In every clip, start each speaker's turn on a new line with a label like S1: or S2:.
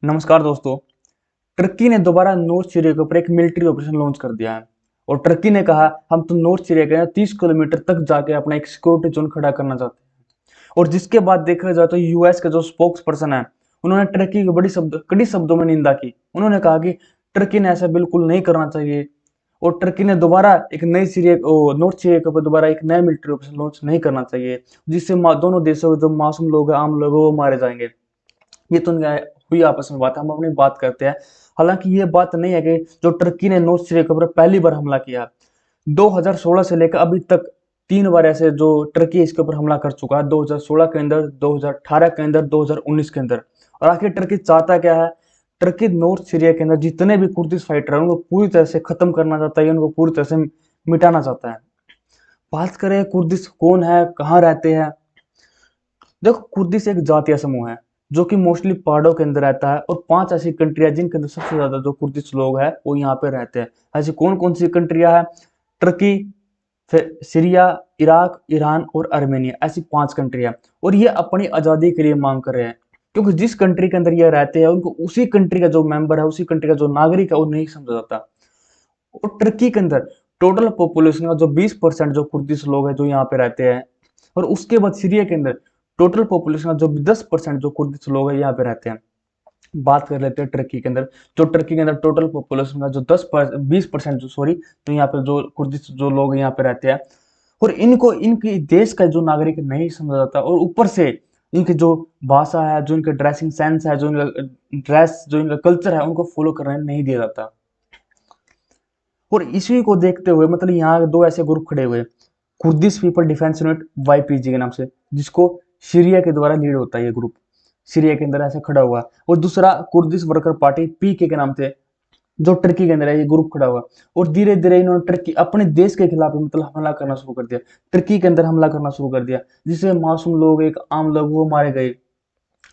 S1: नमस्कार दोस्तों। तुर्की ने दोबारा नॉर्थ सीरिया के ऊपर एक मिलिट्री ऑपरेशन लॉन्च कर दिया है और तुर्की ने कहा हम तो नॉर्थ सीरिया के 30 किलोमीटर तक जाके अपना एक सिक्योरिटी जोन खड़ा करना चाहते हैं। और जिसके बाद देखा जाए तो यूएस का जो स्पोक्स पर्सन है उन्होंने तुर्की की कड़ी शब्दों में निंदा की। उन्होंने कहा कि तुर्की ने ऐसा बिल्कुल नहीं करना चाहिए और तुर्की ने दोबारा एक नई सीरिया नॉर्थ सीरिया के ऊपर दोबारा एक नया मिलिट्री ऑपरेशन लॉन्च नहीं करना चाहिए, जिससे दोनों देशों के जो मासूम लोग हैं, आम लोग हैं, वो मारे जाएंगे। ये तो हुई आपस में बात, हम अपनी बात करते हैं। हालांकि ये बात नहीं है कि जो तुर्की ने नॉर्थ सीरिया के ऊपर पहली बार हमला किया। 2016 से लेकर अभी तक 3 बार ऐसे जो तुर्की इसके ऊपर हमला कर चुका है, 2016 के अंदर, 2018 के अंदर, 2019 के अंदर। और आखिर तुर्की चाहता क्या है? तुर्की नॉर्थ सीरिया के अंदर जितने भी कुर्दिश फाइटर हैं उनको पूरी तरह से खत्म करना चाहता है, उनको पूरी तरह से मिटाना चाहता है। बात करें कुर्दिश कौन है, कहाँ रहते हैं। देखो, कुर्दिश एक जातीय समूह है जो कि मोस्टली पहाड़ों के अंदर रहता है और 5 ऐसी कंट्रियां जिनके अंदर सबसे ज्यादा जो कुर्दिश लोग हैं वो यहाँ पे रहते हैं। ऐसी कौन कौन सी कंट्रियां हैं? तुर्की, फिर सीरिया, इराक, ईरान और आर्मेनिया, ऐसी 5 कंट्रियां। और ये अपनी आजादी के लिए मांग कर रहे हैं, क्योंकि जिस कंट्री के अंदर ये रहते हैं उनको उसी कंट्री का जो मेंबर है, उसी कंट्री का जो नागरिक है वो नहीं समझा जाता। और तुर्की के अंदर टोटल पॉपुलेशन का जो 20% जो कुर्दिश लोग हैं जो यहाँ पे रहते हैं। और उसके बाद सीरिया के अंदर टोटल पॉपुलेशन का जो 10% जो कुर्दिश लोग हैं यहाँ पे रहते हैं। बात कर लेते हैं तुर्की के अंदर। जो तुर्की के अंदर टोटल पॉपुलेशन का जो 20% जो सॉरी, तो यहाँ पे जो कुर्दिश जो लोग यहाँ पे रहते हैं और इनको इनकी देश का जो नागरिक नहीं समझा जाता। और ऊपर से इनकी जो भाषा है, जो इनका ड्रेसिंग सेंस है, जो इनका ड्रेस, जो इनका कल्चर है, उनको फॉलो करने नहीं दिया जाता। और इसी को देखते हुए मतलब यहाँ दो ऐसे ग्रुप खड़े हुए, Kurdish people defence unit YPG के नाम से, जिसको सीरिया के द्वारा लीड होता है। ये ग्रुप सीरिया के अंदर ऐसे खड़ा हुआ। और दूसरा कुर्दिश वर्कर पार्टी पीके के नाम से, जो तुर्की के अंदर है, ये ग्रुप खड़ा हुआ। और धीरे धीरे इन्होंने तुर्की अपने देश के खिलाफ मतलब हमला करना शुरू कर दिया, तुर्की के अंदर हमला करना शुरू कर दिया, जिससे मासूम लोग, एक आम लोग, वो मारे गए,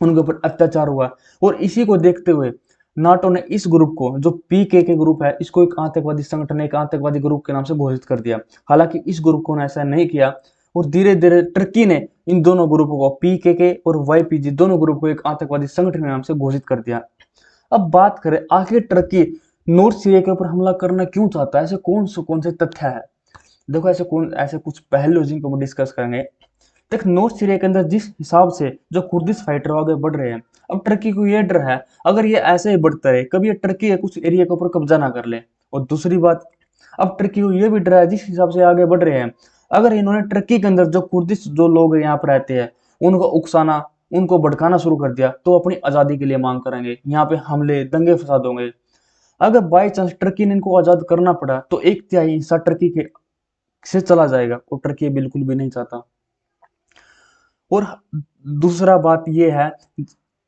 S1: उनके ऊपर अत्याचार हुआ। और इसी को देखते हुए नाटो ने इस ग्रुप को, जो पीके ग्रुप है, इसको एक आतंकवादी संगठन, एक आतंकवादी ग्रुप के नाम से घोषित कर दिया। हालांकि इस ग्रुप को ऐसा नहीं किया और धीरे धीरे तुर्की ने इन दोनों ग्रुपों को, पीके और वाईपीजी, दोनों ग्रुप को एक आतंकवादी संगठन के नाम से घोषित कर दिया। अब बात करें आखिर तुर्की नॉर्थ सीरिया के ऊपर हमला करना क्यों चाहता है, ऐसे कौन से तथ्य है। देखो, ऐसे कुछ पहलू जिनको हम डिस्कस करेंगे। देख, नॉर्थ सीरिया के अंदर जिस हिसाब से जो कुर्दिश फाइटर आगे बढ़ रहे हैं, अब तुर्की को ये डर है अगर ये ऐसे ही बढ़ता रहे, कभी ये तुर्की के कुछ एरिया के ऊपर कब्जा ना कर ले। और दूसरी बात, अब तुर्की को ये भी डर है जिस हिसाब से आगे बढ़ रहे हैं, अगर इन्होंने तुर्की के अंदर जो कुर्दिश जो लोग यहाँ पर रहते हैं उनको उकसाना, उनको भड़काना शुरू कर दिया, तो अपनी आजादी के लिए मांग करेंगे, यहाँ पे हमले, दंगे फसाद होंगे। अगर बाई चांस तुर्की ने इनको आजाद करना पड़ा तो 1/3 हिस्सा तुर्की के से चला जाएगा और तुर्की ये बिल्कुल भी नहीं चाहता। और दूसरा बात ये है,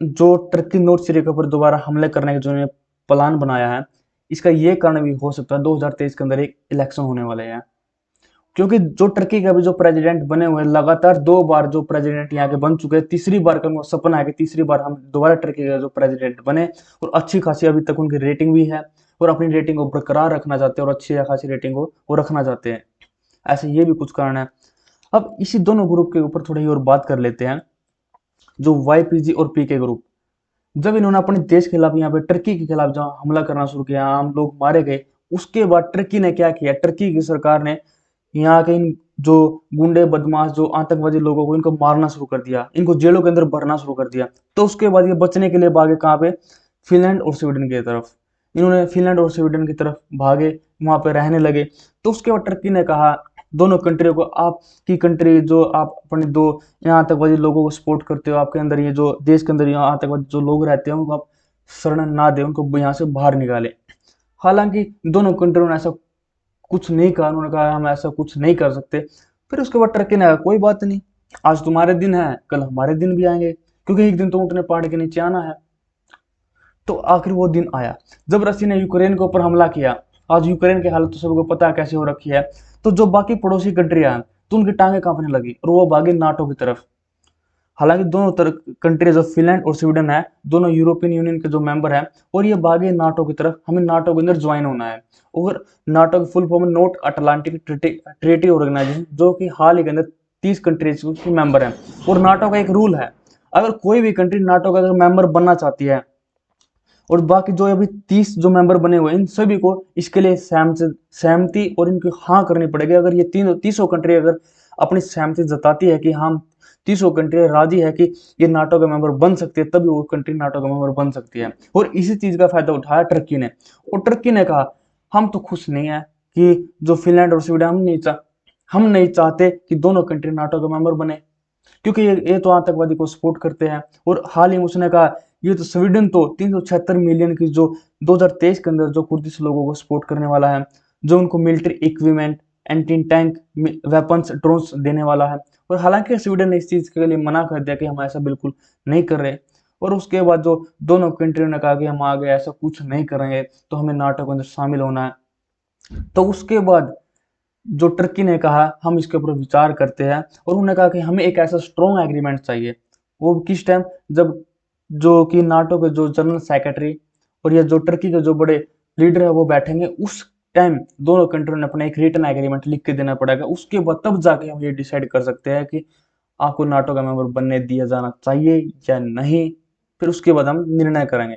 S1: जो तुर्की नॉर्थ सीरिया के ऊपर दोबारा हमले करने का जो इन्होंने प्लान बनाया है, इसका ये कारण भी हो सकता है 2023 के अंदर एक इलेक्शन होने वाले हैं। क्योंकि जो तुर्की के अभी जो प्रेसिडेंट बने हुए हैं, लगातार 2 बार जो प्रेसिडेंट यहाँ के बन चुके हैं, तीसरी बार का उनको सपना है कि तीसरी बार हम दोबारा तुर्की का जो प्रेसिडेंट बने। और अच्छी खासी अभी तक उनकी रेटिंग भी है और अपनी रेटिंग को बरकरार रखना चाहते हैं और अच्छी खासी रेटिंग को वो रखना चाहते हैं। ऐसे ये भी कुछ कारण है। अब इसी दोनों ग्रुप के ऊपर थोड़ी और बात कर लेते हैं। जो वाईपीजी और पीके ग्रुप, जब इन्होंने अपने देश के खिलाफ, यहाँ पे तुर्की के खिलाफ जहाँ हमला करना शुरू किया, आम लोग मारे गए, उसके बाद तुर्की ने क्या किया, तुर्की की सरकार ने यहाँ के इन जो गुंडे बदमाश जो आतंकवादी लोगों को, इनको मारना शुरू कर दिया, इनको जेलों के अंदर भरना शुरू कर दिया। तो उसके बाद ये बचने के लिए भागे कहाँ पे? फिनलैंड और स्वीडन की तरफ। इन्होंने फिनलैंड और स्वीडन की तरफ भागे, वहां पे रहने लगे। तो उसके बाद तुर्की ने कहा दोनों कंट्रियों को, आपकी कंट्री जो आप अपने दो यहाँ आतंकवादी लोगों को सपोर्ट करते हो, आपके अंदर ये जो देश के अंदर यहाँ आतंकवादी जो लोग रहते हैं उनको आप शरण ना दे, उनको यहाँ से बाहर निकाले। हालांकि दोनों कंट्रियों ने ऐसा कुछ नहीं कहा, उन्होंने कहा हम ऐसा कुछ नहीं कर सकते। फिर उसके बाद तुर्की ने कहा कोई बात नहीं, आज तुम्हारे दिन है, कल हमारे दिन भी आएंगे, क्योंकि एक दिन तो ऊँटने पहाड़ के नीचे आना है। तो आखिर वो दिन आया जब रसिया ने यूक्रेन के ऊपर हमला किया। आज यूक्रेन की हालत तो सबको पता है कैसे हो रखी है। तो जो बाकी पड़ोसी कंट्रियां हैं, तो उनकी टांगे कांपने लगी और वो भागे नाटो की तरफ। हालांकि दोनों तरफ कंट्री जो फिनलैंड और स्वीडन है, दोनों यूरोपियन यूनियन के जो मेंबर हैं, और ये भागे नाटो की तरफ, हमें नाटो के अंदर ज्वाइन होना है। और नाटो की full form North Atlantic Treaty Organization, जो कि हाल ही के अंदर 30 कंट्रीज की मेंबर है। और नाटो का एक रूल है, अगर कोई भी कंट्री नाटो का मेंबर बनना चाहती है और बाकी जो अभी 30 जो मेंबर बने हुए हैं इन सभी को इसके लिए सहमति और इनकी हाँ करनी पड़ेगी। अगर ये तीसों कंट्री अगर अपनी सहमति जताती है कि हाँ तीसों कंट्री राजी है कि ये नाटो का मेंबर बन सकती है, तभी वो कंट्री नाटो का मेंबर बन सकती है। और इसी चीज का फायदा उठाया टर्की ने, और टर्की ने कहा हम तो खुश नहीं है कि जो फिनलैंड और स्वीडन हम नहीं चाहते कि दोनों कंट्री नाटो का मेंबर बने, क्योंकि ये तो आतंकवादी को सपोर्ट करते हैं। और हाल ही में उसने कहा ये तो स्वीडन तो 376 मिलियन की जो 2023 के अंदर जो कुर्दिश लोगों को सपोर्ट करने वाला है, जो उनको military equipment, anti tank weapons, drones देने वाला है। और हालांकि स्वीडन ने इस चीज के लिए मना कर दिया कि हम ऐसा बिल्कुल नहीं कर रहे। और उसके बाद जो दोनों कंट्रियों ने कहा कि हम आगे ऐसा कुछ नहीं करेंगे, तो हमें नाटो के अंदर शामिल होना है। तो उसके बाद जो टर्की ने कहा हम इसके ऊपर विचार करते हैं, और उन्होंने कहा कि हमें एक ऐसा स्ट्रॉन्ग एग्रीमेंट चाहिए। वो किस टाइम, जब जो कि नाटो के जो जनरल सेक्रेटरी और या जो टर्की के जो बड़े लीडर है वो बैठेंगे, उस टाइम दोनों कंट्रियों ने अपना एक रिटन एग्रीमेंट लिख के देना पड़ेगा। उसके बाद तब जाके हम ये डिसाइड कर सकते हैं कि आपको नाटो का मेंबर बनने दिया जाना चाहिए या नहीं। फिर उसके बाद हम निर्णय करेंगे।